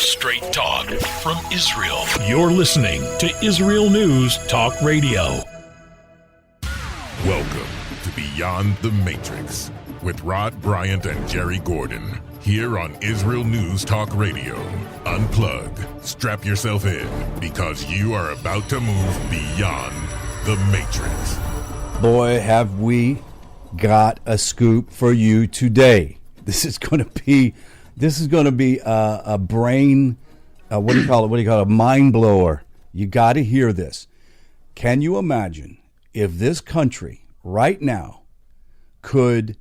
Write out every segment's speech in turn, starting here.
Straight talk from Israel. You're listening to Israel News Talk Radio. Welcome to Beyond the Matrix with Rod Bryant and Jerry Gordon. Here on Israel News Talk Radio. Unplug. Strap yourself in because you are about to move beyond the Matrix. Boy, have we got a scoop for you today. This is going to be a brain, what do you call it? A mind blower. You got to hear this. Can you imagine if this country right now could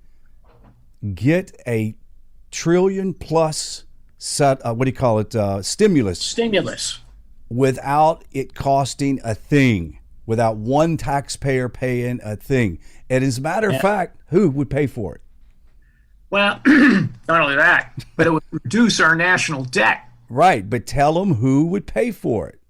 get a trillion plus stimulus without it costing a thing, without one taxpayer paying a thing? And as a matter of fact, who would pay for it? Well, not only that, but it would reduce our national debt. Right, but tell them who would pay for it.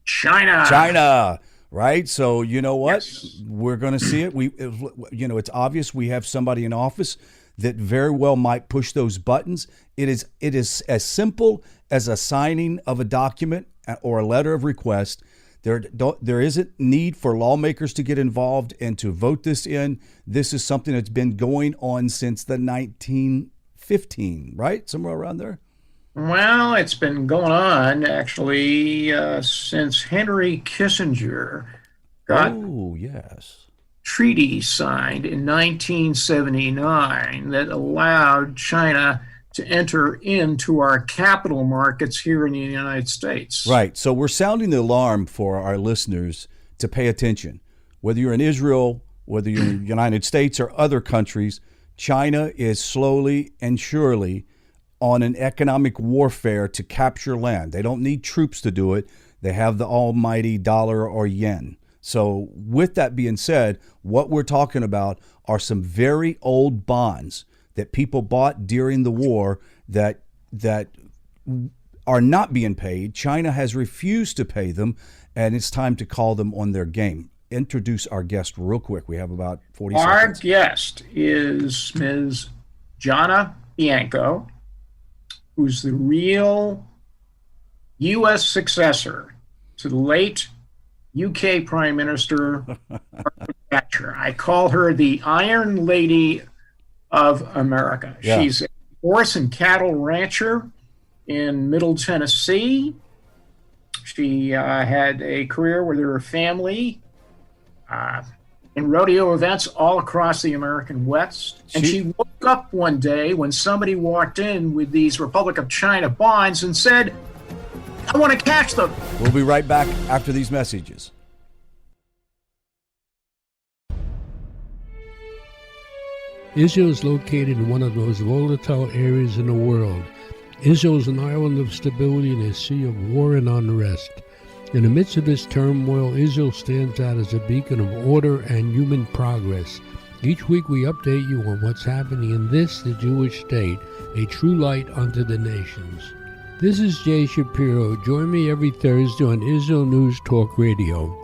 China. Right? So you know what? Yes. We're going to see it. It's obvious we have somebody in office that very well might push those buttons. It is as simple as a signing of a document or a letter of request. There isn't need for lawmakers to get involved and to vote this in. This is something that's been going on since the 1915, right? Somewhere around there. Well, it's been going on actually since Henry Kissinger got treaty signed in 1979 that allowed China to enter into our capital markets here in the United States. Right. So we're sounding the alarm for our listeners to pay attention. Whether you're in Israel, whether you're in the United States or other countries, China is slowly and surely on an economic warfare to capture land. They don't need troops to do it. They have the almighty dollar or yen. So with that being said, what we're talking about are some very old bonds that people bought during the war that are not being paid. China has refused to pay them, and it's time to call them on their game. Introduce our guest real quick. We have about 40 seconds. Our guest is Ms. Jana Bianco, who's the real U.S. successor to the late UK Prime Minister Margaret Thatcher. I call her the Iron Lady of America. Yeah. She's a horse and cattle rancher in Middle Tennessee. She had a career with her family in rodeo events all across the American West. And she woke up one day when somebody walked in with these Republic of China bonds and said, I want to cash them. We'll be right back after these messages. Israel is located in one of the most volatile areas in the world. Israel is an island of stability in a sea of war and unrest. In the midst of this turmoil, Israel stands out as a beacon of order and human progress. Each week we update you on what's happening in this, the Jewish state, a true light unto the nations. This is Jay Shapiro. Join me every Thursday on Israel News Talk Radio.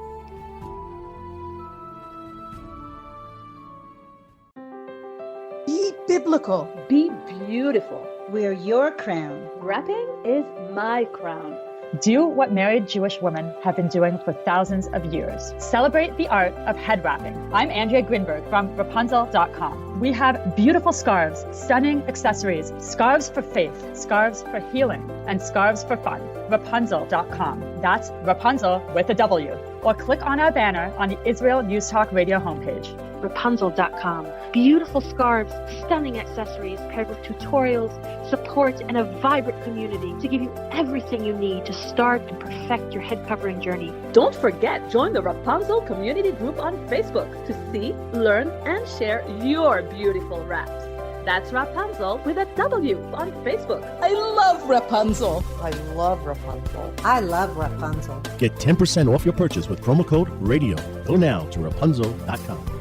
Be biblical. Be beautiful. Wear your crown. Wrapping is my crown. Do what married Jewish women have been doing for thousands of years. Celebrate the art of head wrapping. I'm Andrea Grinberg from Rapunzel.com. We have beautiful scarves, stunning accessories, scarves for faith, scarves for healing, and scarves for fun. Rapunzel.com. That's Rapunzel with a W. Or click on our banner on the Israel News Talk Radio homepage. Rapunzel.com. Beautiful scarves, stunning accessories paired with tutorials, support, and a vibrant community to give you everything you need to start and perfect your head covering journey. Don't forget, join the Rapunzel community group on Facebook to see, learn, and share your beautiful wraps. That's Rapunzel with a W on Facebook. I love Rapunzel. I love Rapunzel. I love Rapunzel. Get 10% off your purchase with promo code RADIO. Go now to Rapunzel.com.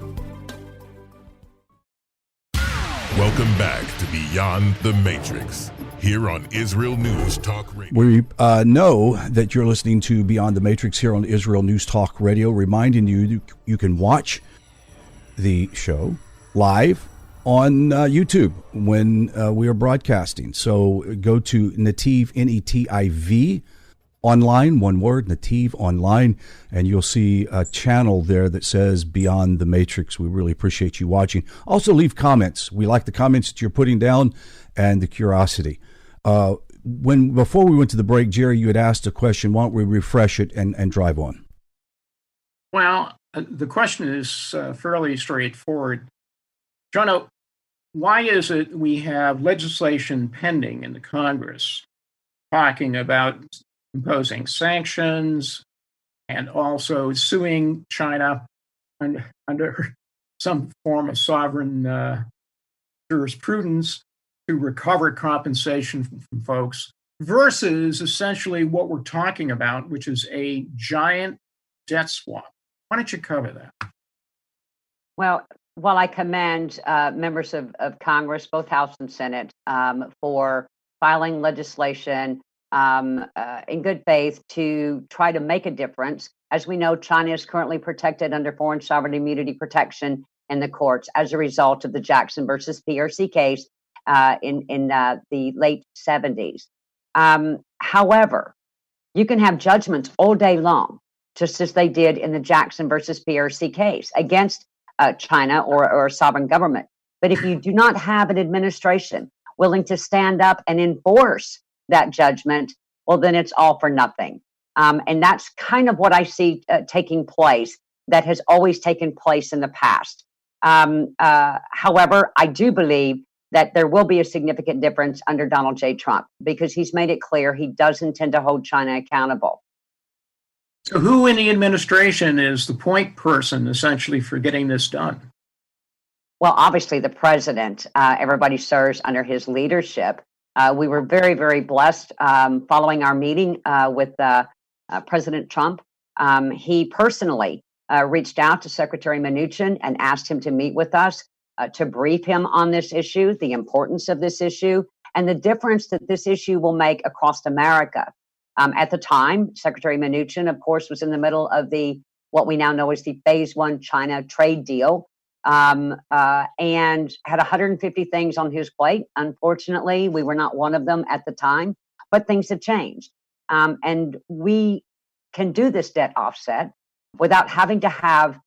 Welcome back to Beyond the Matrix, here on Israel News Talk Radio. We know that you're listening to Beyond the Matrix here on Israel News Talk Radio, reminding you you can watch the show live on YouTube when we are broadcasting. So go to Nativ, Netiv, online, one word, Nativ online, and you'll see a channel there that says Beyond the Matrix. We really appreciate you watching. Also, leave comments. We like the comments that you're putting down and the curiosity. Before we went to the break, Jerry, you had asked a question. Why don't we refresh it and drive on? Well, the question is fairly straightforward. Jono, why is it we have legislation pending in the Congress talking about imposing sanctions and also suing China under some form of sovereign jurisprudence to recover compensation from folks versus essentially what we're talking about, which is a giant debt swap? Why don't you cover that? Well, while I commend members of Congress, both House and Senate, for filing legislation in good faith to try to make a difference. As we know, China is currently protected under foreign sovereign immunity protection in the courts as a result of the Jackson versus PRC case in the late 70s. However, you can have judgments all day long, just as they did in the Jackson versus PRC case against China or a sovereign government. But if you do not have an administration willing to stand up and enforce that judgment, well, then it's all for nothing. And that's kind of what I see taking place, that has always taken place in the past. However, I do believe that there will be a significant difference under Donald J. Trump, because he's made it clear he does intend to hold China accountable. So who in the administration is the point person essentially for getting this done? Well, obviously the president. Everybody serves under his leadership. We were very, very blessed following our meeting with President Trump. He personally reached out to Secretary Mnuchin and asked him to meet with us to brief him on this issue, the importance of this issue, and the difference that this issue will make across America. At the time, Secretary Mnuchin, of course, was in the middle of what we now know as the Phase 1 China trade deal, and had 150 things on his plate. Unfortunately, we were not one of them at the time, but things have changed. And we can do this debt offset without having to have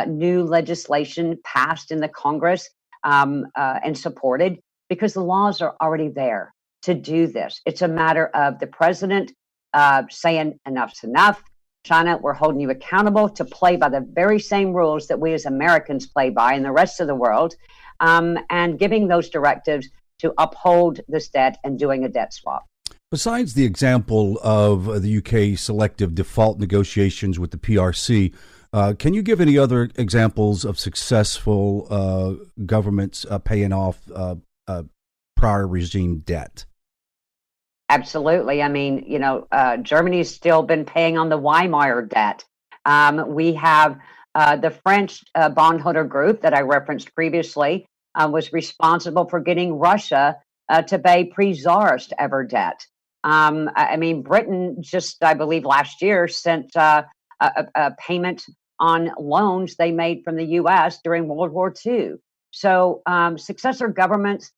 new legislation passed in the Congress and supported, because the laws are already there to do this. It's a matter of the president saying enough's enough. China, we're holding you accountable to play by the very same rules that we as Americans play by in the rest of the world, and giving those directives to uphold this debt and doing a debt swap. Besides the example of the UK selective default negotiations with the PRC, can you give any other examples of successful governments paying off prior regime debt? Absolutely. I mean, Germany's still been paying on the Weimar debt. We have the French bondholder group that I referenced previously was responsible for getting Russia to pay pre-Tsarist ever debt. I mean, Britain just, I believe, last year sent a payment on loans they made from the U.S. during World War II. So successor governments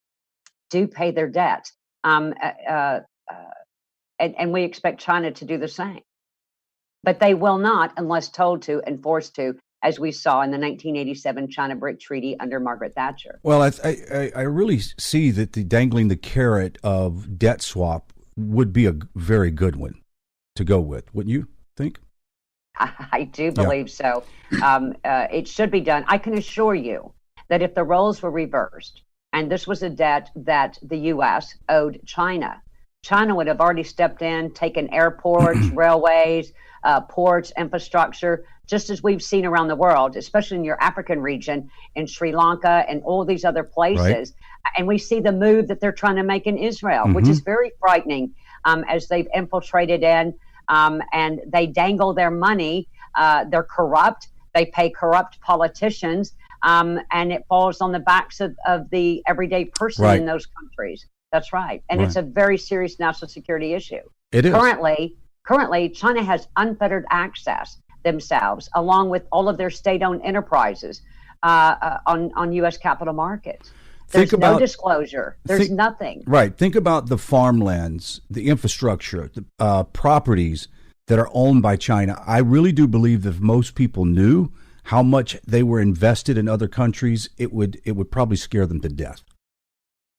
do pay their debt. And we expect China to do the same. But they will not unless told to and forced to, as we saw in the 1987 China BRIC Treaty under Margaret Thatcher. Well, I really see that dangling the carrot of debt swap would be a very good one to go with, wouldn't you think? I do believe so. It should be done. I can assure you that if the roles were reversed and this was a debt that the U.S. owed China, China would have already stepped in, taken airports, railways, ports, infrastructure, just as we've seen around the world, especially in your African region, in Sri Lanka and all these other places. Right. And we see the move that they're trying to make in Israel, which is very frightening, as they've infiltrated in and they dangle their money. They're corrupt. They pay corrupt politicians, and it falls on the backs of the everyday person in those countries. That's right. And it's a very serious national security issue. It is. Currently, China has unfettered access themselves, along with all of their state-owned enterprises, on U.S. capital markets. There's no disclosure. There's nothing. Right. Think about the farmlands, the infrastructure, the properties that are owned by China. I really do believe that if most people knew how much they were invested in other countries, it would probably scare them to death.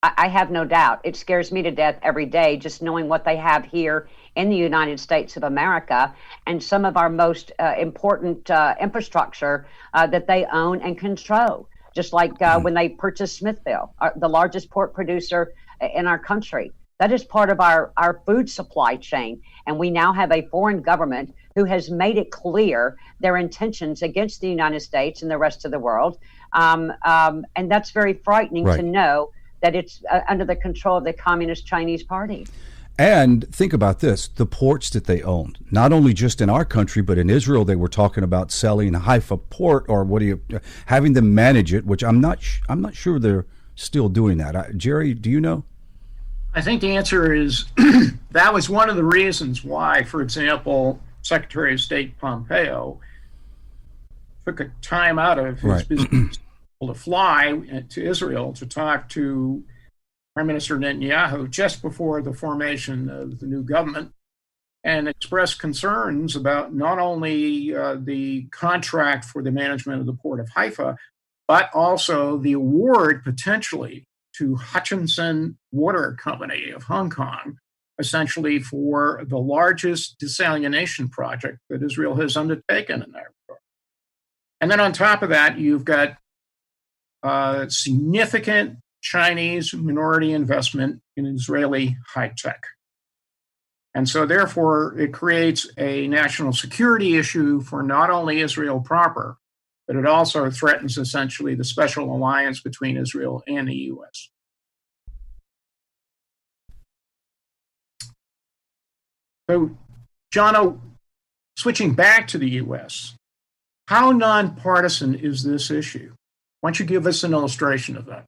I have no doubt. It scares me to death every day just knowing what they have here in the United States of America and some of our most important infrastructure that they own and control. Just like when they purchased Smithville, the largest pork producer in our country. That is part of our food supply chain. And we now have a foreign government who has made it clear their intentions against the United States and the rest of the world. And that's very frightening to know that it's under the control of the Communist Chinese Party. And think about this, the ports that they owned, not only just in our country, but in Israel, they were talking about selling Haifa port or having them manage it, which I'm not sure they're still doing that. Jerry, do you know? I think the answer is that was one of the reasons why, for example, Secretary of State Pompeo took a time out of his business to fly to Israel to talk to Prime Minister Netanyahu just before the formation of the new government and express concerns about not only the contract for the management of the port of Haifa, but also the award potentially to Hutchinson Water Company of Hong Kong, essentially for the largest desalination project that Israel has undertaken in that regard. And then on top of that, you've got significant Chinese minority investment in Israeli high tech. And so therefore, it creates a national security issue for not only Israel proper, but it also threatens essentially the special alliance between Israel and the U.S. So, Jono, switching back to the U.S., how nonpartisan is this issue? Why don't you give us an illustration of that?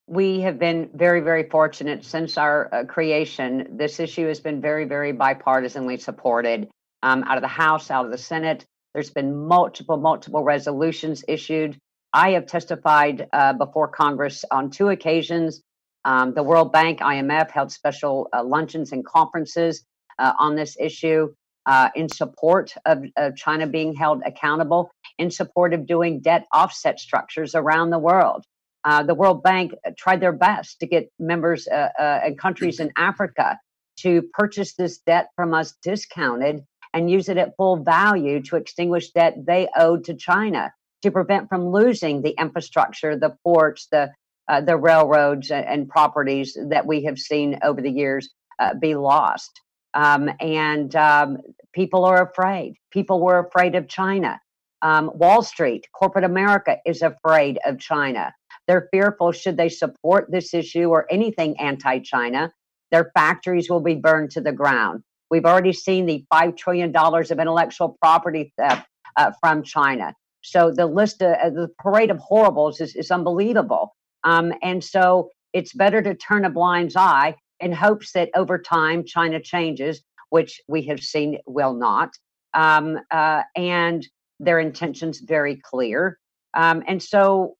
We have been very, very fortunate since our creation. This issue has been very, very bipartisanly supported out of the House, out of the Senate. There's been multiple resolutions issued. I have testified before Congress on 2 occasions. The World Bank, IMF, held special luncheons and conferences on this issue in support of China being held accountable, in support of doing debt offset structures around the world. The World Bank tried their best to get members and countries in Africa to purchase this debt from us discounted and use it at full value to extinguish debt they owed to China, to prevent from losing the infrastructure, the ports, the railroads and properties that we have seen over the years be lost. And people are afraid. People were afraid of China. Wall Street, corporate America is afraid of China. They're fearful should they support this issue or anything anti-China, their factories will be burned to the ground. We've already seen the $5 trillion of intellectual property theft from China. So the list, the parade of horribles is unbelievable. And so it's better to turn a blind eye in hopes that over time China changes, which we have seen will not. And their intentions very clear. And so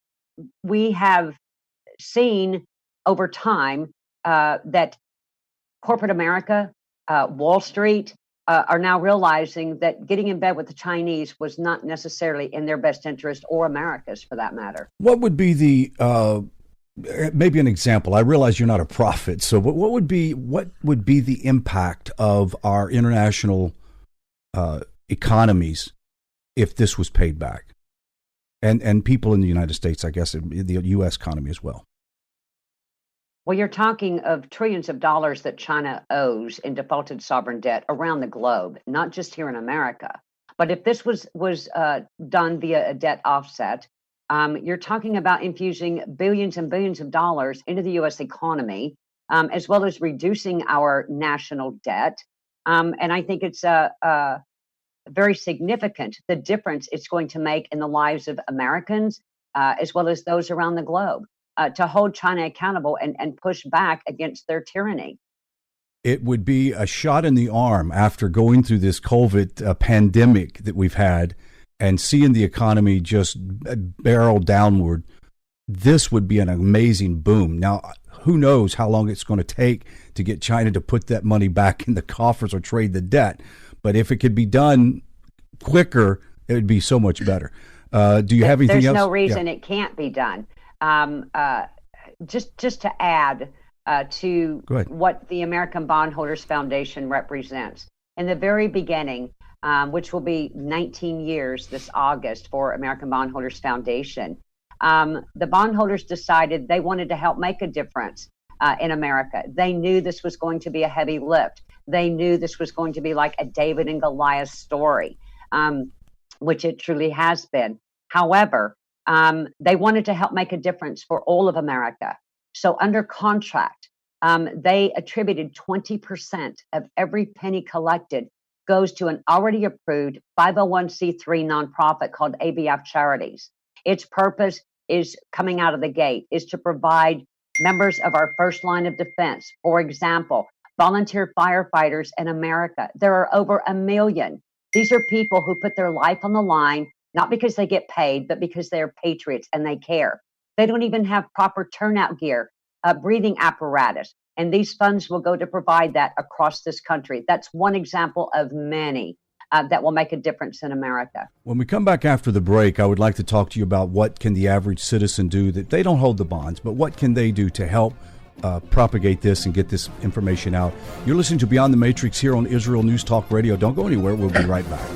we have seen over time that corporate America, Wall Street, are now realizing that getting in bed with the Chinese was not necessarily in their best interest, or America's for that matter. What would be the maybe an example? I realize you're not a prophet, so what would be the impact of our international economies if this was paid back, and people in the United States, I guess, the U.S. economy as well? Well, you're talking of trillions of dollars that China owes in defaulted sovereign debt around the globe, not just here in America. But if this was done via a debt offset, you're talking about infusing billions and billions of dollars into the U.S. economy, as well as reducing our national debt. And I think it's very significant, the difference it's going to make in the lives of Americans, as well as those around the globe, to hold China accountable and push back against their tyranny. It would be a shot in the arm after going through this COVID pandemic that we've had and seeing the economy just barrel downward. this would be an amazing boom. Now, who knows how long it's going to take to get China to put that money back in the coffers or trade the debt. But if it could be done quicker, it would be so much better. Do you have anything else? There's no reason it can't be done. Just to add to what the American Bondholders Foundation represents. In the very beginning, which will be 19 years this August for American Bondholders Foundation, the bondholders decided they wanted to help make a difference in America. They knew this was going to be a heavy lift. They knew this was going to be like a David and Goliath story, which it truly has been. However, they wanted to help make a difference for all of America. So under contract, they attributed 20% of every penny collected goes to an already approved 501c3 nonprofit called ABF Charities. Its purpose is coming out of the gate is to provide members of our first line of defense. For example, volunteer firefighters in America. There are over 1 million. These are people who put their life on the line, not because they get paid, but because they're patriots and they care. They don't even have proper turnout gear, breathing apparatus. And these funds will go to provide that across this country. That's one example of many that will make a difference in America. When we come back after the break, I would like to talk to you about what can the average citizen do that they don't hold the bonds, but what can they do to help propagate this and get this information out. You're listening to Beyond the Matrix here on Israel News Talk Radio. Don't go anywhere. We'll be right back.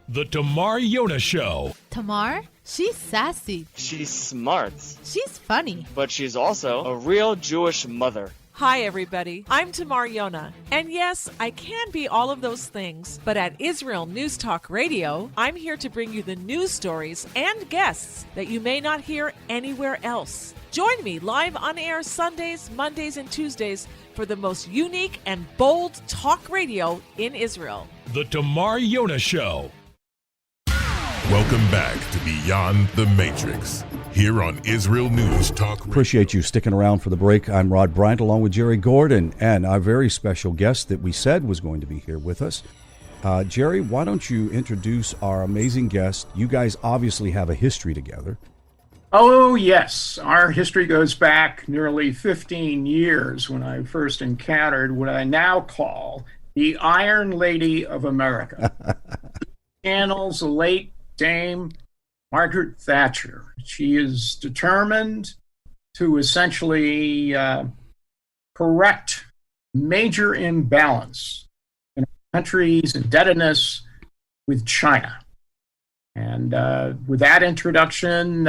The Tamar Yona Show. Tamar? She's sassy. She's smart. She's funny. But she's also a real Jewish mother. Hi, everybody. I'm Tamar Yona. And yes, I can be all of those things. But at Israel News Talk Radio, I'm here to bring you the news stories and guests that you may not hear anywhere else. Join me live on air Sundays, Mondays, and Tuesdays for the most unique and bold talk radio in Israel. The Tamar Yona Show. Welcome back to Beyond the Matrix, here on Israel News Talk Radio. Appreciate you sticking around for the break. I'm Rod Bryant, along with Jerry Gordon, and our very special guest that we said was going to be here with us. Jerry, why don't you introduce our amazing guest? You guys obviously have a history together. Oh, yes. Our history goes back nearly 15 years when I first encountered what I now call the Iron Lady of America. Channels the late Dame Margaret Thatcher. She is determined to essentially correct major imbalance in our country's indebtedness with China. And with that introduction,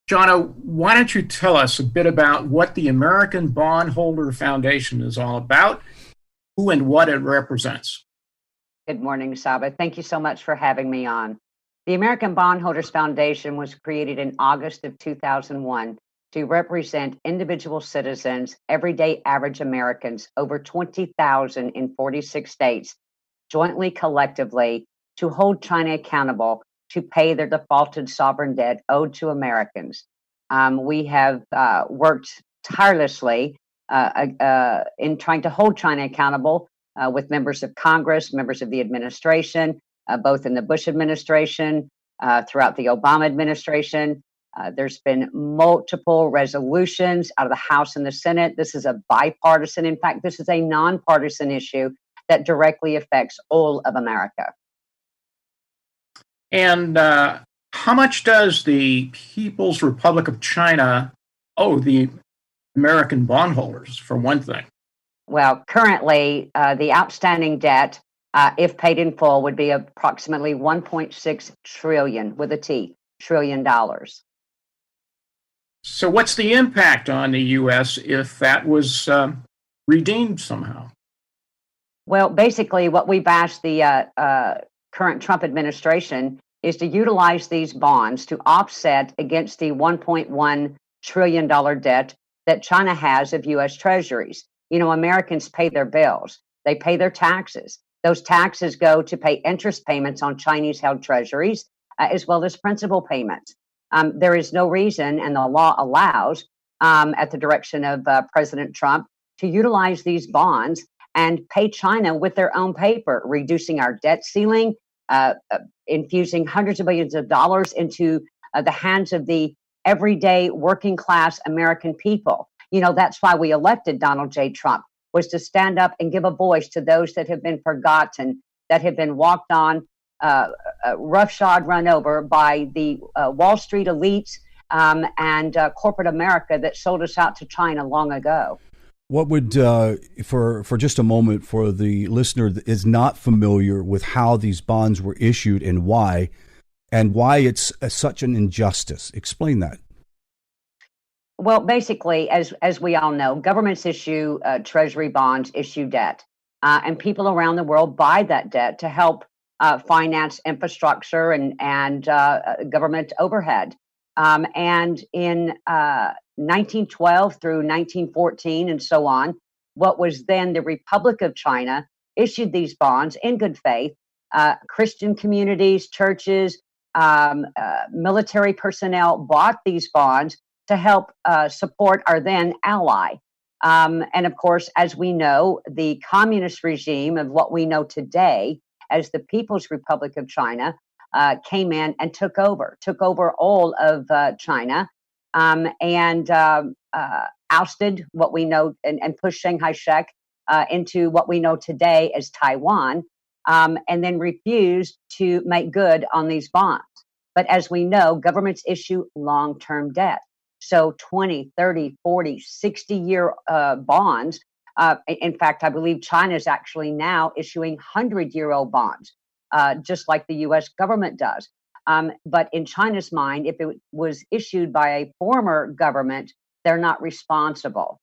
Jono, why don't you tell us a bit about what the American Bondholder Foundation is all about, who and what it represents? Good morning, Saba. Thank you so much for having me on. The American Bondholders Foundation was created in August of 2001 to represent individual citizens, everyday average Americans, over 20,000 in 46 states, jointly, collectively, to hold China accountable to pay their defaulted sovereign debt owed to Americans. We have worked tirelessly in trying to hold China accountable with members of Congress, members of the administration, both in the Bush administration, throughout the Obama administration. There's been multiple resolutions out of the House and the Senate. This is a bipartisan. In fact, this is a nonpartisan issue that directly affects all of America. And how much does the People's Republic of China owe the American bondholders, for one thing? Well, currently, the outstanding debt, if paid in full, would be approximately $1.6 trillion, with a T, trillion dollars. So what's the impact on the U.S. if that was redeemed somehow? Well, basically, what we've asked the current Trump administration is to utilize these bonds to offset against the $1.1 trillion debt that China has of U.S. treasuries. You know, Americans pay their bills. They pay their taxes. Those taxes go to pay interest payments on Chinese-held treasuries, as well as principal payments. There is no reason, and the law allows, at the direction of President Trump, to utilize these bonds and pay China with their own paper, reducing our debt ceiling infusing hundreds of billions of dollars into the hands of the everyday working class American people. You know, that's why we elected Donald J. Trump, was to stand up and give a voice to those that have been forgotten, that have been walked on, roughshod, run over by the Wall Street elites and corporate America that sold us out to China long ago. What would, for just a moment, for the listener that is not familiar with how these bonds were issued and why it's such an injustice, explain that. Well, basically, as we all know, governments issue treasury bonds, issue debt, and people around the world buy that debt to help finance infrastructure and government overhead. And in 1912 through 1914 and so on, what was then the Republic of China issued these bonds in good faith. Christian communities, churches, military personnel bought these bonds to help support our then ally. And of course, as we know, the communist regime of what we know today as the People's Republic of China came in and took over all of China and ousted what we know and pushed Shanghai Shek into what we know today as Taiwan, and then refused to make good on these bonds. But as we know, governments issue long-term debt. So 20, 30, 40, 60-year bonds. In fact, I believe China is actually now issuing 100-year-old bonds, just like the U.S. government does. But in China's mind, if it was issued by a former government, they're not responsible.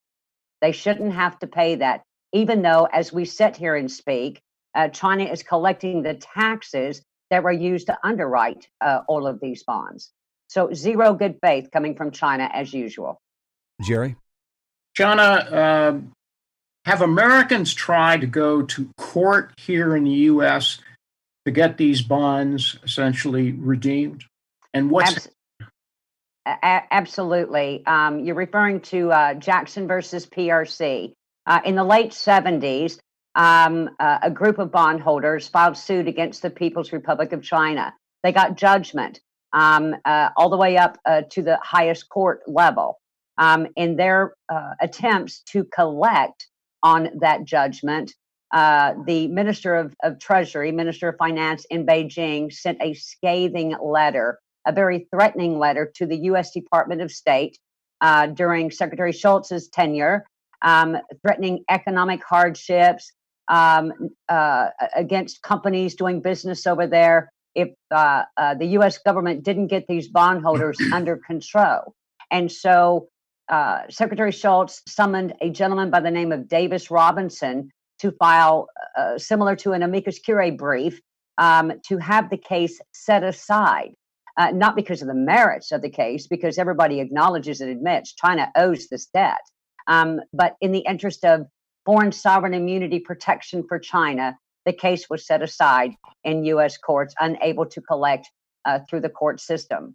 They shouldn't have to pay that, even though, as we sit here and speak, China is collecting the taxes that were used to underwrite all of these bonds. So zero good faith coming from China as usual. Jerry? Jana, have Americans tried to go to court here in the U.S. to get these bonds essentially redeemed? And what's... Absolutely. You're referring to Jackson versus PRC. In the late 70s, a group of bondholders filed suit against the People's Republic of China. They got judgment all the way up to the highest court level. In their attempts to collect on that judgment, the Minister of Treasury, Minister of Finance in Beijing, sent a scathing letter, a very threatening letter to the U.S. Department of State during Secretary Shultz's tenure, threatening economic hardships against companies doing business over there if the U.S. government didn't get these bondholders under control. And so Secretary Shultz summoned a gentleman by the name of Davis Robinson to file similar to an amicus curiae brief to have the case set aside, not because of the merits of the case, because everybody acknowledges and admits China owes this debt, but in the interest of foreign sovereign immunity protection for China, the case was set aside in U.S. courts, unable to collect through the court system.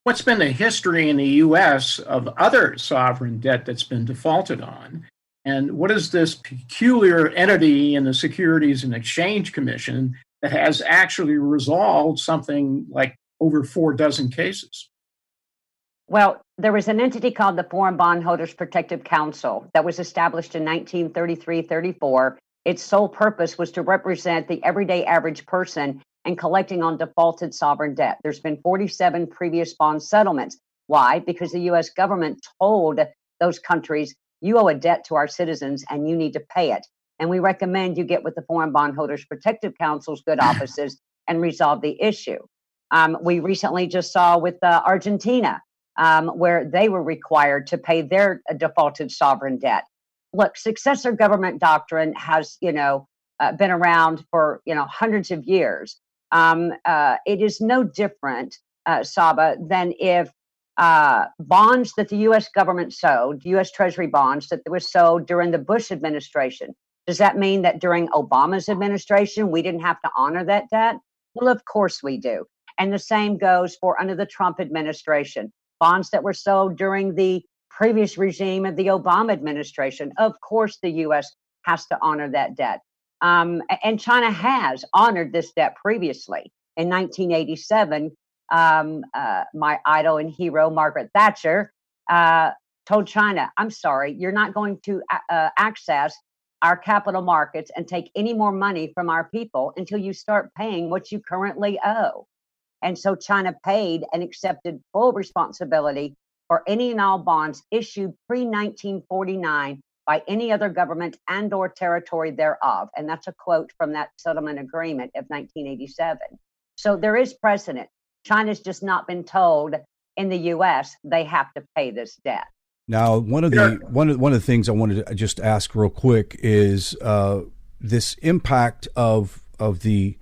What's been the history in the U.S. of other sovereign debt that's been defaulted on? And what is this peculiar entity in the Securities and Exchange Commission that has actually resolved something like over 4 dozen cases? Well, there was an entity called the Foreign Bondholders Protective Council that was established in 1933-34. Its sole purpose was to represent the everyday average person in collecting on defaulted sovereign debt. There's been 47 previous bond settlements. Why? Because the U.S. government told those countries, you owe a debt to our citizens and you need to pay it. And we recommend you get with the Foreign Bondholders Protective Council's good offices and resolve the issue. We recently just saw with Argentina, where they were required to pay their defaulted sovereign debt. Look, successor government doctrine has, been around for, hundreds of years. It is no different, Saba, than if bonds that the U.S. government sold, U.S. Treasury bonds that were sold during the Bush administration. Does that mean that during Obama's administration, we didn't have to honor that debt? Well, of course we do. And the same goes for under the Trump administration. Bonds that were sold during the previous regime of the Obama administration. Of course, the U.S. has to honor that debt. And China has honored this debt previously. In 1987, my idol and hero, Margaret Thatcher, told China, I'm sorry, you're not going to access our capital markets and take any more money from our people until you start paying what you currently owe. And so China paid and accepted full responsibility for any and all bonds issued pre-1949 by any other government and or territory thereof. And that's a quote from that settlement agreement of 1987. So there is precedent. China's just not been told in the U.S. they have to pay this debt. Now, one of the things I wanted to just ask real quick is this impact of the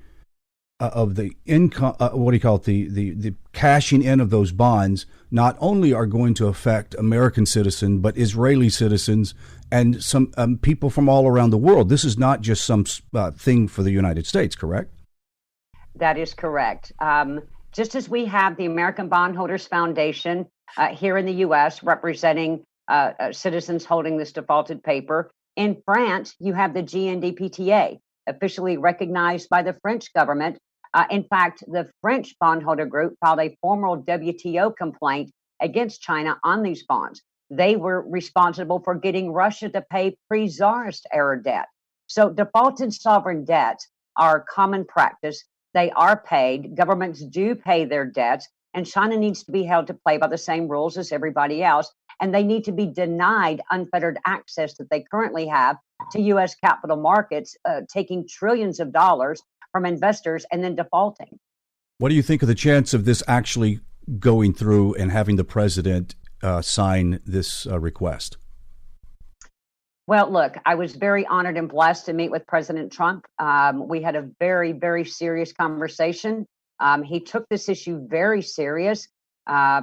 income. What do you call it? The cashing in of those bonds not only are going to affect American citizens, but Israeli citizens and some people from all around the world. This is not just some thing for the United States, correct? That is correct. Just as we have the American Bondholders Foundation here in the U.S. representing citizens holding this defaulted paper, in France, you have the GNDPTA, officially recognized by the French government. In fact, the French bondholder group filed a formal WTO complaint against China on these bonds. They were responsible for getting Russia to pay pre-Tsarist era debt. So defaulted sovereign debts are common practice. They are paid. Governments do pay their debts, and China needs to be held to play by the same rules as everybody else. And they need to be denied unfettered access that they currently have to U.S. capital markets, taking trillions of dollars from investors and then defaulting. What do you think of the chance of this actually going through and having the president sign this request? Well, look, I was very honored and blessed to meet with President Trump. We had a very, very serious conversation. He took this issue very serious.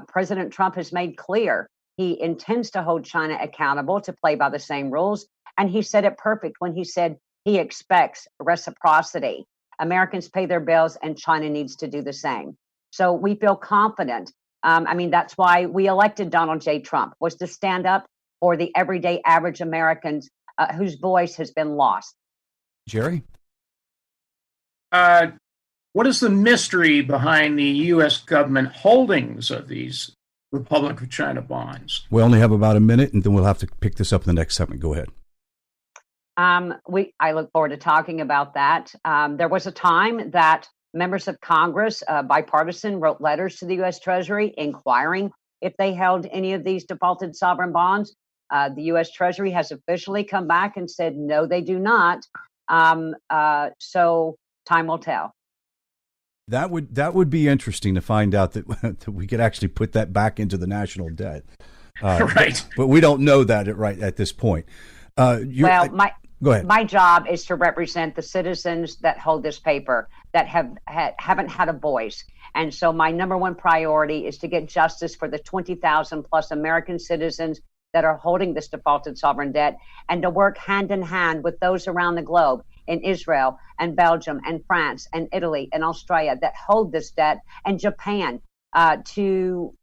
President Trump has made clear he intends to hold China accountable to play by the same rules. And he said it perfect when he said he expects reciprocity. Americans pay their bills and China needs to do the same. So we feel confident. That's why we elected Donald J. Trump, was to stand up for the everyday average Americans whose voice has been lost. Jerry? What is the mystery behind the U.S. government holdings of these Republic of China bonds? We only have about a minute, and then we'll have to pick this up in the next segment. Go ahead. I look forward to talking about that. There was a time that members of Congress, bipartisan, wrote letters to the U.S. Treasury inquiring if they held any of these defaulted sovereign bonds. The U.S. Treasury has officially come back and said, no, they do not. So time will tell. That would be interesting to find out that we could actually put that back into the national debt. Right. But we don't know that right at this point. Go ahead. My job is to represent the citizens that hold this paper that haven't had a voice. And so my number one priority is to get justice for the 20,000 plus American citizens that are holding this defaulted sovereign debt, and to work hand in hand with those around the globe in Israel and Belgium and France and Italy and Australia that hold this debt, and Japan to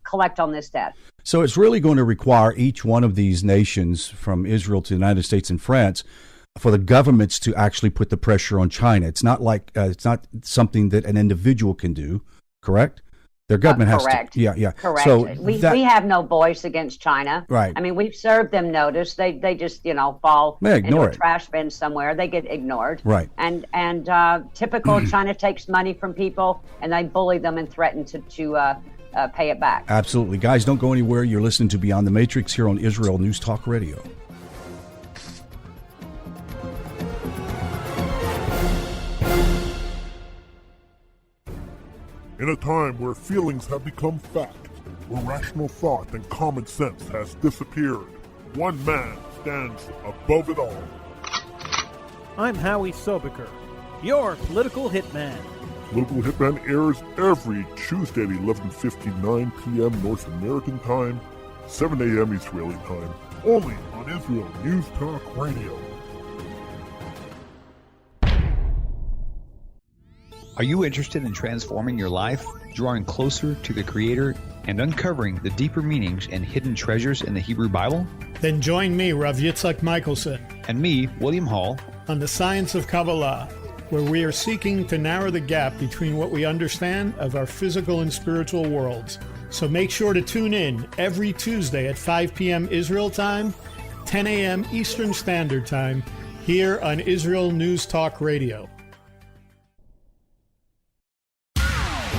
collect on this debt. So it's really going to require each one of these nations, from Israel to the United States and France, for the governments to actually put the pressure on China. It's not like it's not something that an individual can do, correct? Their government has to. Yeah. Correct. So we have no voice against China. Right. I mean, we've served them notice. They just fall into a trash bin somewhere. They get ignored. Right. And typical China takes money from people and they bully them and threaten to pay it back. Absolutely. Guys, don't go anywhere. You're listening to Beyond the Matrix here on Israel News Talk Radio. In a time where feelings have become fact, where rational thought and common sense has disappeared, one man stands above it all. I'm Howie Sobiker, your political hitman. Political Hitman airs every Tuesday at 11:59 p.m. North American time, 7 a.m. Israeli time, only on Israel News Talk Radio. Are you interested in transforming your life, drawing closer to the Creator, and uncovering the deeper meanings and hidden treasures in the Hebrew Bible? Then join me, Rav Yitzhak Michelson. And me, William Hall, on the science of Kabbalah, where we are seeking to narrow the gap between what we understand of our physical and spiritual worlds. So make sure to tune in every Tuesday at 5 p.m. Israel time, 10 a.m. Eastern Standard Time, here on Israel News Talk Radio.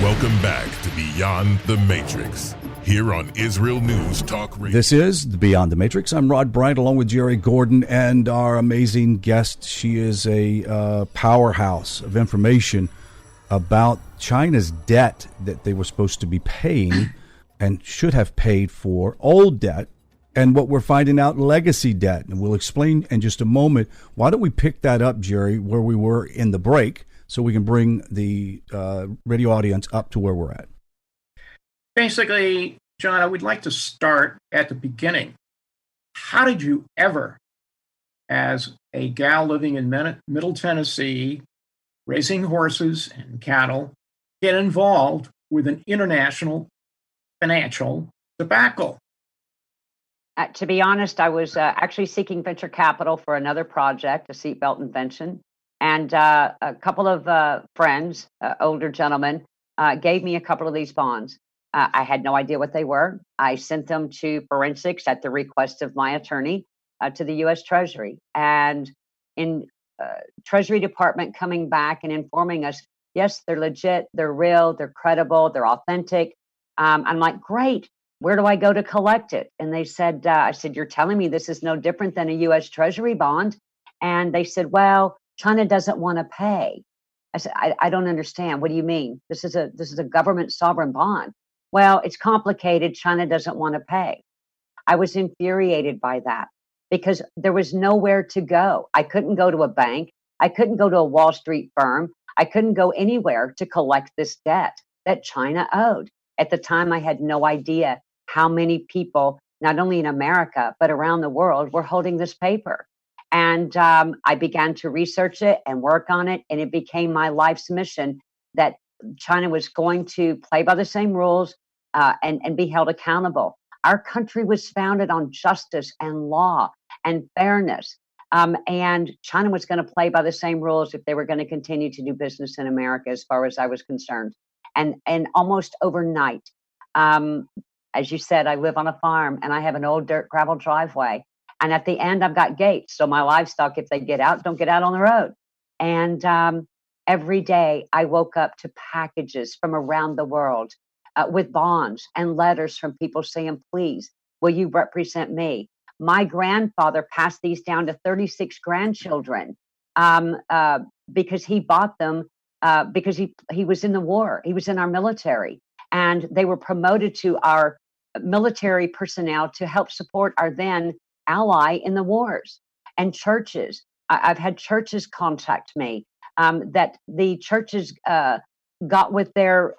Welcome back to Beyond the Matrix, here on Israel News Talk Radio. This is Beyond the Matrix. I'm Rod Bryant, along with Jerry Gordon and our amazing guest. She is a powerhouse of information about China's debt that they were supposed to be paying and should have paid for, old debt, and what we're finding out, legacy debt. And we'll explain in just a moment. Why don't we pick that up, Jerry, where we were in the break, so we can bring the radio audience up to where we're at. Basically, John, I would like to start at the beginning. How did you ever, as a gal living in Middle Tennessee, raising horses and cattle, get involved with an international financial debacle? To be honest, I was actually seeking venture capital for another project, a seatbelt invention. And a couple of friends, older gentlemen, gave me a couple of these bonds. I had no idea what they were. I sent them to forensics at the request of my attorney to the U.S. Treasury. And in Treasury Department coming back and informing us, yes, they're legit, they're real, they're credible, they're authentic. I'm like, great. Where do I go to collect it? And they said, I said, you're telling me this is no different than a U.S. Treasury bond? And they said, well, China doesn't want to pay. I said, I don't understand. What do you mean? This is a government sovereign bond. Well, it's complicated. China doesn't want to pay. I was infuriated by that because there was nowhere to go. I couldn't go to a bank. I couldn't go to a Wall Street firm. I couldn't go anywhere to collect this debt that China owed. At the time, I had no idea how many people, not only in America, but around the world, were holding this paper. And I began to research it and work on it. And it became my life's mission that China was going to play by the same rules and be held accountable. Our country was founded on justice and law and fairness. And China was going to play by the same rules if they were going to continue to do business in America, as far as I was concerned. And almost overnight, as you said, I live on a farm and I have an old dirt gravel driveway. And at the end, I've got gates. So my livestock, if they get out, don't get out on the road. And every day I woke up to packages from around the world with bonds and letters from people saying, please, will you represent me? My grandfather passed these down to 36 grandchildren because he bought them because he was in the war. He was in our military. And they were promoted to our military personnel to help support our then ally in the wars. And churches, I've had churches contact me that the churches got with their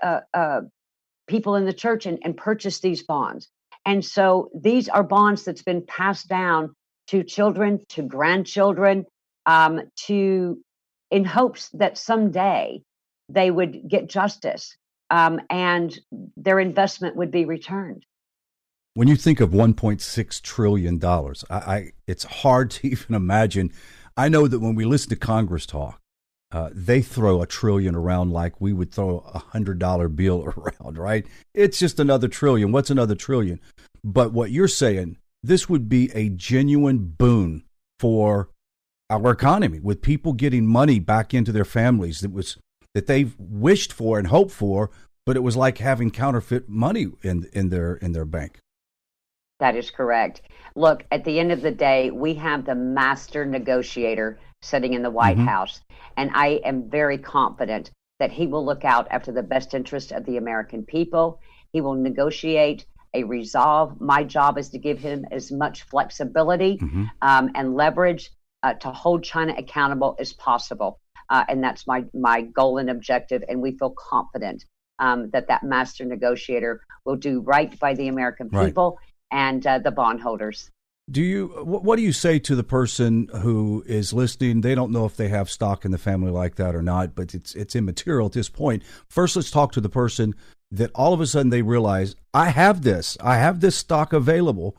people in the church and purchased these bonds. And so these are bonds that's been passed down to children, to grandchildren, in hopes that someday they would get justice and their investment would be returned. When you think of $1.6 trillion, it's hard to even imagine. I know that when we listen to Congress talk, they throw $1 trillion around like we would throw a $100 bill around, right? It's just another trillion. What's another trillion? But what you're saying, this would be a genuine boon for our economy, with people getting money back into their families that they've wished for and hoped for, but it was like having counterfeit money in their bank. That is correct. Look, at the end of the day, we have the master negotiator sitting in the White House, and I am very confident that he will look out after the best interest of the American people. He will negotiate a resolve. My job is to give him as much flexibility and leverage to hold China accountable as possible. And that's my goal and objective. And we feel confident that master negotiator will do right by the American people and the bondholders. What do you say to the person who is listening? They don't know if they have stock in the family like that or not, but it's immaterial at this point. First, let's talk to the person that all of a sudden they realize, I have this stock available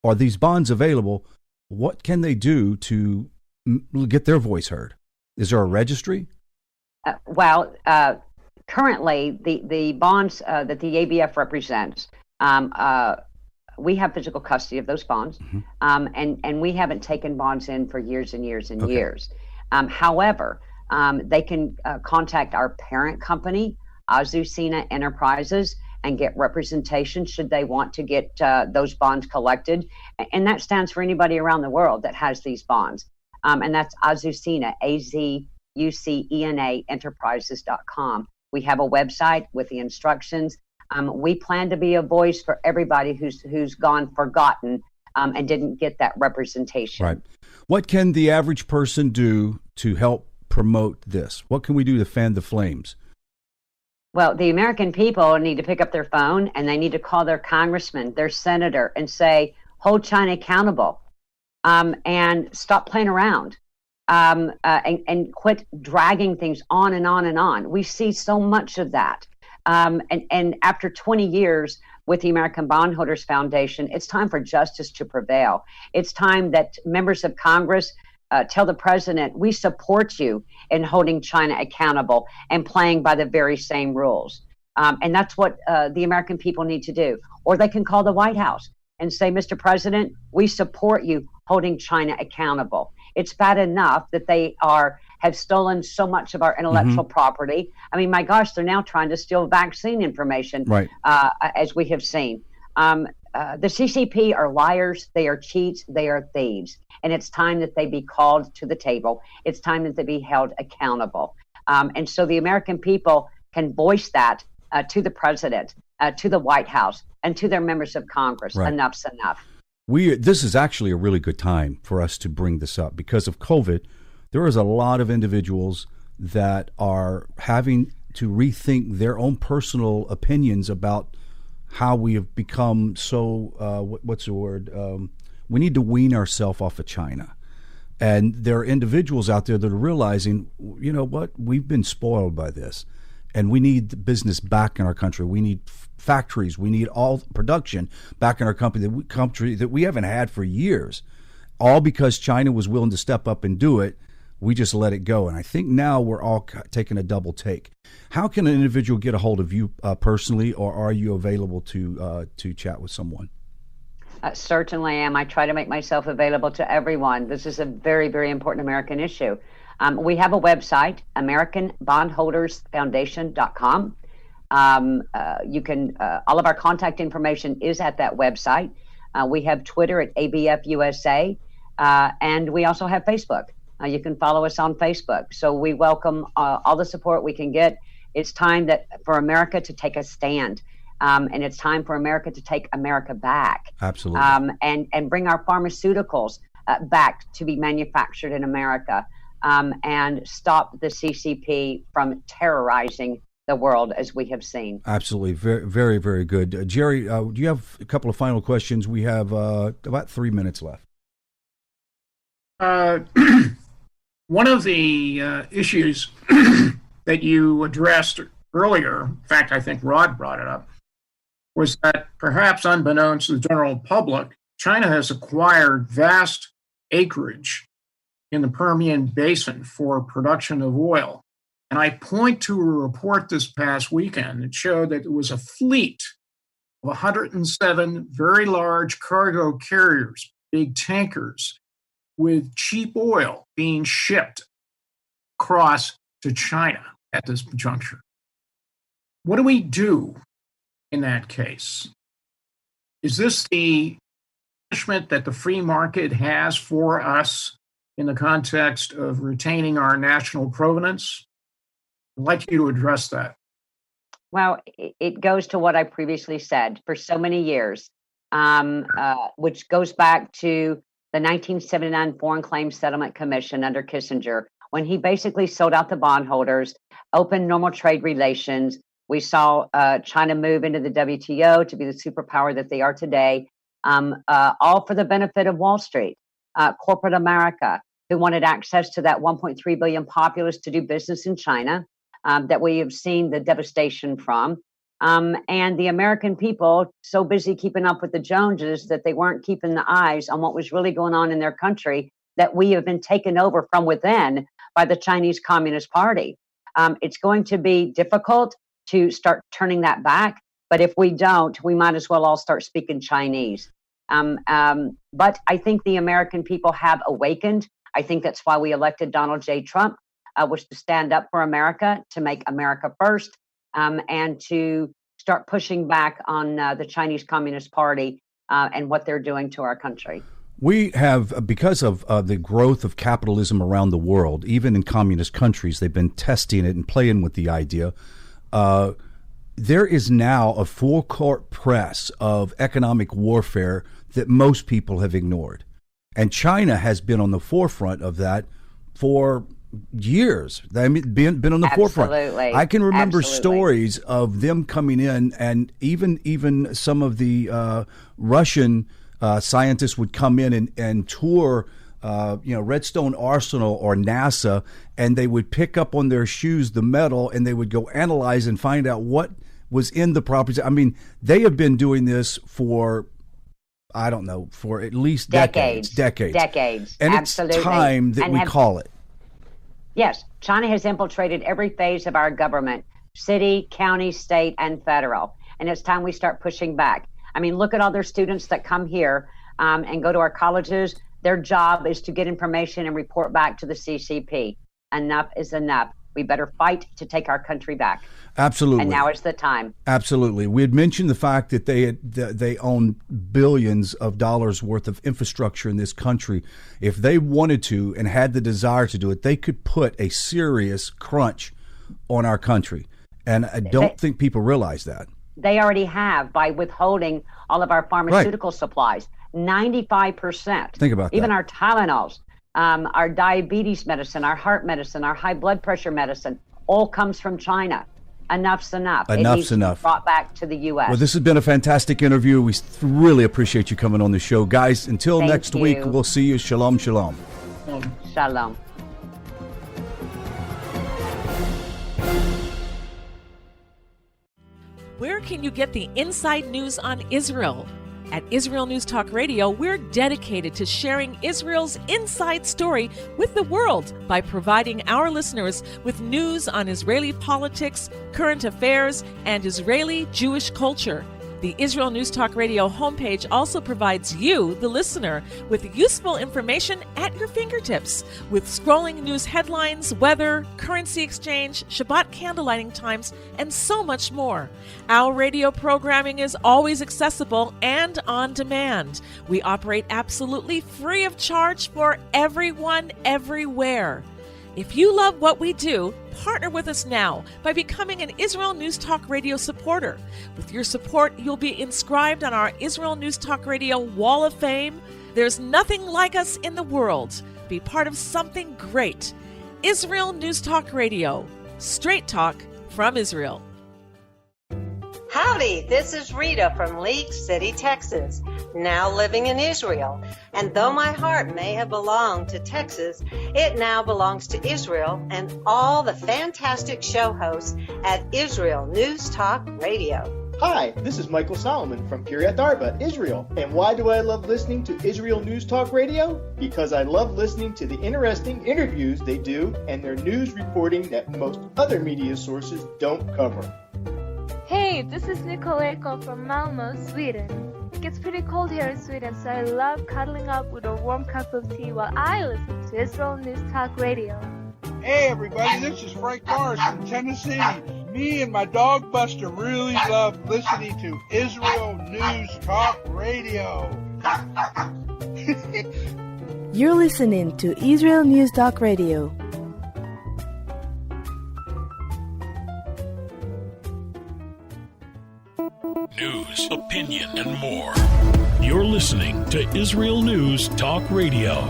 or these bonds available. What can they do to get their voice heard? Is there a registry? Currently, the bonds that the ABF represents, we have physical custody of those bonds, and we haven't taken bonds in for years and years and years. However, they can contact our parent company, Azucena Enterprises, and get representation should they want to get those bonds collected. And that stands for anybody around the world that has these bonds. And that's Azucena, AZUCENA Enterprises.com. We have a website with the instructions. We plan to be a voice for everybody who's gone forgotten and didn't get that representation. Right. What can the average person do to help promote this? What can we do to fan the flames? Well, the American people need to pick up their phone and they need to call their congressman, their senator, and say, hold China accountable, and stop playing around, and quit dragging things on and on and on. We see so much of that. And after 20 years with the American Bondholders Foundation, it's time for justice to prevail. It's time that members of Congress tell the president, we support you in holding China accountable and playing by the very same rules. And that's what the American people need to do. Or they can call the White House and say, Mr. President, we support you holding China accountable. It's bad enough that they have stolen so much of our intellectual property. I mean, my gosh, they're now trying to steal vaccine information, as we have seen. The CCP are liars, they are cheats, they are thieves. And it's time that they be called to the table. It's time that they be held accountable. And so the American people can voice that to the president, to the White House, and to their members of Congress. Right. Enough's enough. This is actually a really good time for us to bring this up because of COVID. There is a lot of individuals that are having to rethink their own personal opinions about how we have become so, what's the word? We need to wean ourselves off of China. And there are individuals out there that are realizing, you know what, we've been spoiled by this. And we need the business back in our country. We need factories. We need all production back in our country that we haven't had for years. All because China was willing to step up and do it. We just let it go. And I think now we're all taking a double take. How can an individual get a hold of you personally, or are you available to chat with someone? Certainly am. I try to make myself available to everyone. This is a very, very important American issue. We have a website, AmericanBondholdersFoundation.com. You can, all of our contact information is at that website. We have Twitter at ABFUSA, and we also have Facebook. You can follow us on Facebook. So we welcome all the support we can get. It's time for America to take a stand. And it's time for America to take America back. Absolutely. And bring our pharmaceuticals back to be manufactured in America, and stop the CCP from terrorizing the world as we have seen. Absolutely. Very, very, very good. Jerry, do you have a couple of final questions? We have about 3 minutes left. One of the issues that you addressed earlier, in fact, I think Rod brought it up, was that perhaps unbeknownst to the general public, China has acquired vast acreage in the Permian Basin for production of oil. And I point to a report this past weekend that showed that there was a fleet of 107 very large cargo carriers, big tankers, with cheap oil being shipped across to China at this juncture. What do we do in that case? Is this the punishment that the free market has for us in the context of retaining our national provenance? I'd like you to address that. Well, it goes to what I previously said for so many years, which goes back to the 1979 Foreign Claims Settlement Commission under Kissinger, when he basically sold out the bondholders, opened normal trade relations. We saw China move into the WTO to be the superpower that they are today, all for the benefit of Wall Street, corporate America, who wanted access to that 1.3 billion populace to do business in China, that we have seen the devastation from. And the American people so busy keeping up with the Joneses that they weren't keeping the eyes on what was really going on in their country, that we have been taken over from within by the Chinese Communist Party. It's going to be difficult to start turning that back. But if we don't, we might as well all start speaking Chinese. But I think the American people have awakened. I think that's why we elected Donald J. Trump, was to stand up for America, to make America first, and to start pushing back on the Chinese Communist Party and what they're doing to our country. We have, because of the growth of capitalism around the world, even in communist countries, they've been testing it and playing with the idea. There is now a full court press of economic warfare that most people have ignored. And China has been on the forefront of that for years. I mean, been on the forefront. I can remember stories of them coming in, and even some of the Russian scientists would come in and tour Redstone Arsenal or NASA, and they would pick up on their shoes the metal, and they would go analyze and find out what was in the properties. I mean, they have been doing this for, I don't know, for at least decades. And absolutely. It's time that we call it. Yes, China has infiltrated every phase of our government, city, county, state, and federal. And it's time we start pushing back. I mean, look at all their students that come here and go to our colleges. Their job is to get information and report back to the CCP. Enough is enough. We better fight to take our country back. Absolutely. And now is the time. Absolutely. We had mentioned the fact that they own billions of dollars worth of infrastructure in this country. If they wanted to and had the desire to do it, they could put a serious crunch on our country. And I don't think people realize that. They already have, by withholding all of our pharmaceutical supplies. 95%. Think about that. Even our Tylenols, our diabetes medicine, our heart medicine, our high blood pressure medicine, all comes from China. Enough's enough. Enough's it needs enough. To be brought back to the U.S. Well, this has been a fantastic interview. We really appreciate you coming on the show. Guys, until next week, we'll see you. Shalom, shalom. Shalom. Where can you get the inside news on Israel? At Israel News Talk Radio, we're dedicated to sharing Israel's inside story with the world by providing our listeners with news on Israeli politics, current affairs, and Israeli Jewish culture. The Israel News Talk Radio homepage also provides you, the listener, with useful information at your fingertips, with scrolling news headlines, weather, currency exchange, Shabbat candlelighting times, and so much more. Our radio programming is always accessible and on demand. We operate absolutely free of charge for everyone, everywhere. If you love what we do, partner with us now by becoming an Israel News Talk Radio supporter. With your support, you'll be inscribed on our Israel News Talk Radio Wall of Fame. There's nothing like us in the world. Be part of something great. Israel News Talk Radio. Straight talk from Israel. Howdy, this is Rita from League City, Texas, now living in Israel. And though my heart may have belonged to Texas, it now belongs to Israel and all the fantastic show hosts at Israel News Talk Radio. Hi, this is Michael Solomon from Kiryat Arba, Israel. And why do I love listening to Israel News Talk Radio? Because I love listening to the interesting interviews they do and their news reporting that most other media sources don't cover. Hey, this is Nicoleko from Malmö, Sweden. It gets pretty cold here in Sweden, so I love cuddling up with a warm cup of tea while I listen to Israel News Talk Radio. Hey everybody, this is Frank Morris from Tennessee. Me and my dog Buster really love listening to Israel News Talk Radio. You're listening to Israel News Talk Radio. News, opinion, and more. You're listening to Israel News Talk Radio.